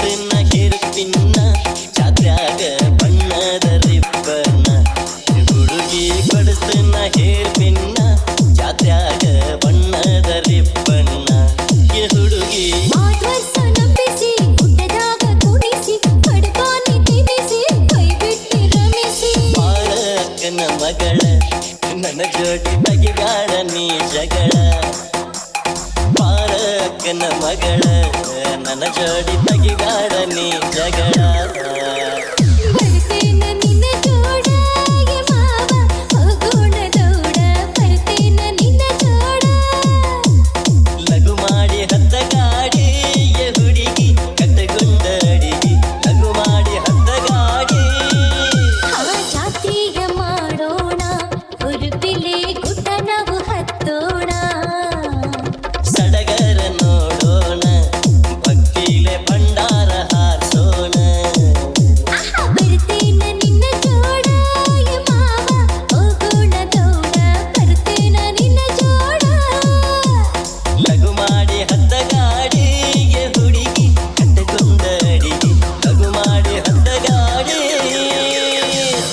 ಬಡಿಸ್ತನ ಹೇರ್ಪಿನ್ನ ಜಾತ್ರ್ಯಾಗ ಬಣ್ಣದ ರಿಬ್ಬನ್ನ ಹುಡುಗಿ ಬಡಿಸ್ತನ ಹೇರ್ಪಿನ್ನ ಜಾತ್ರ್ಯಾಗ ಬಣ್ಣದ ರಿಬ್ಬನ್ನ ಹುಡುಗಿ ಮಗಳ ನನ್ನ ಜೋಡಿ ಬಗೆಗಾಡ ನೀ ಜಗಳ ಪಾರಕ್ಕನ ಮಗಳ ನನ್ನ ಜೋಡಿ ಬಗೆಗಾಡ ನೀ ಜಗಳ ಲಘು ಮಾಡಿ ಹತ್ತ ಗಾಡಿ ಹುಡುಗಿ ಕಟ್ಟಗೊಂಡ ಅಡಿಗೆ ಲಘು ಮಾಡಿ ಹತ್ತ ಗಾಡಿ ಸಡಗರ ನೋಡೋಣ ಭಕ್ತಿಲೆ ಭಂಡಾರ ಹಾರಿಸೋಣ ಲಘು ಮಾಡಿ ಹತ್ತ ಗಾಡಿಗೆ ಹುಡುಗಿ ಕಟ್ಟಗೊಂಡ ಅಡಿಗೆ ಲಘು ಮಾಡಿ ಹತ್ತ ಗಾಡಿ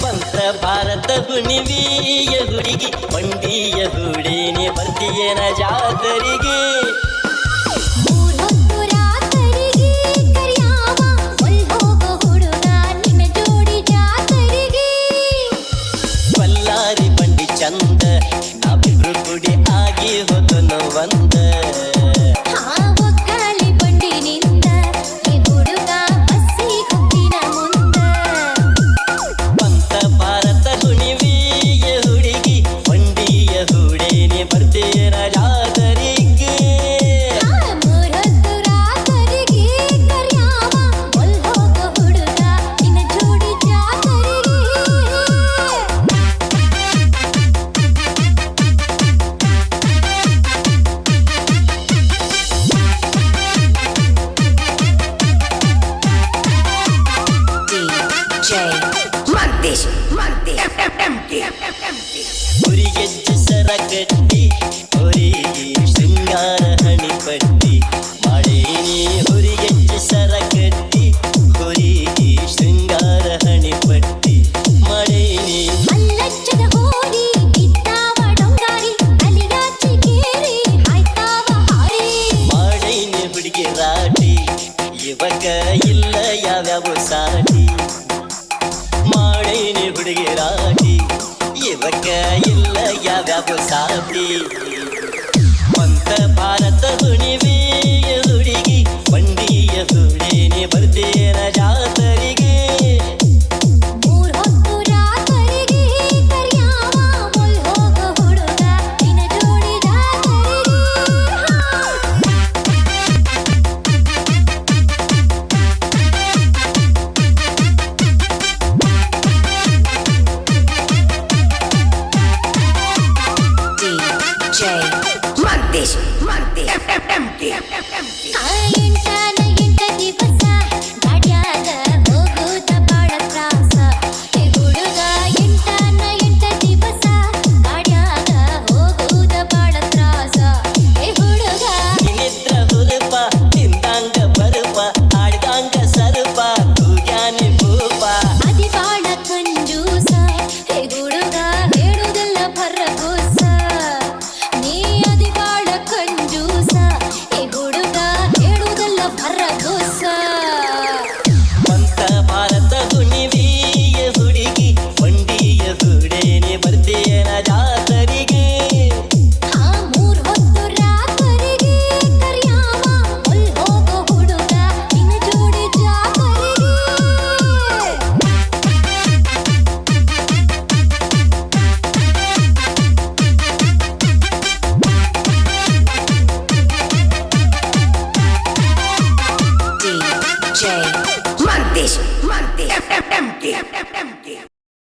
ಪಂತ ಭಾರತ ಹುಣಿವಿಯ ಹುಡುಗಿ ಬಂಡಿಯ ಹುಡೇನೆ ಬರ್ತೀಯನ ಜಾತರಿಗೆ ಬಲ್ಲಾರಿ ಬಂಡಿ ಚಂದ ನಾವಿಬ್ರು ಕುಡಿ ಆಗಿ ಹೋದನು ಒಂದ ಪಂತ ಭಾರತ ಹುಣಿವಿಯ ಹುಡುಗಿ ಬಂಡಿಯ ಹುಡೇನೆ ಬರ್ತೀಯನ ಜಾತರಿಗೆ ಹುರಿಗೆಜ್ಜೆ ಸರ ಕಟ್ಟಿ ಹೊರಿಗೆ ಶೃಂಗಾರ ಹಣಿ ಪಟ್ಟಿ ಮಾಡೇನಿ ಹುರಿಗೆಜ್ಜೆ ಸರ ಕಟ್ಟಿ ಹೊರಿಗೆ ಶೃಂಗಾರ ಹಣಿ ಪಟ್ಟಿ ಮಾಡೇನಿ ಮಾಡೇನಿ ಹುಡುಗಿ ರಾಟಿ ಇವಕ ಇಲ್ಲ ಯಾವ್ಯಾವ ಸಾಟಿ ಮಾಡೇನಿ ಹುಡುಗಿ ರಾಟಿ ಇವಕ್ಕ ಇಲ್ಲ ಯಾವ್ಯಾವ ಸಾಟಿ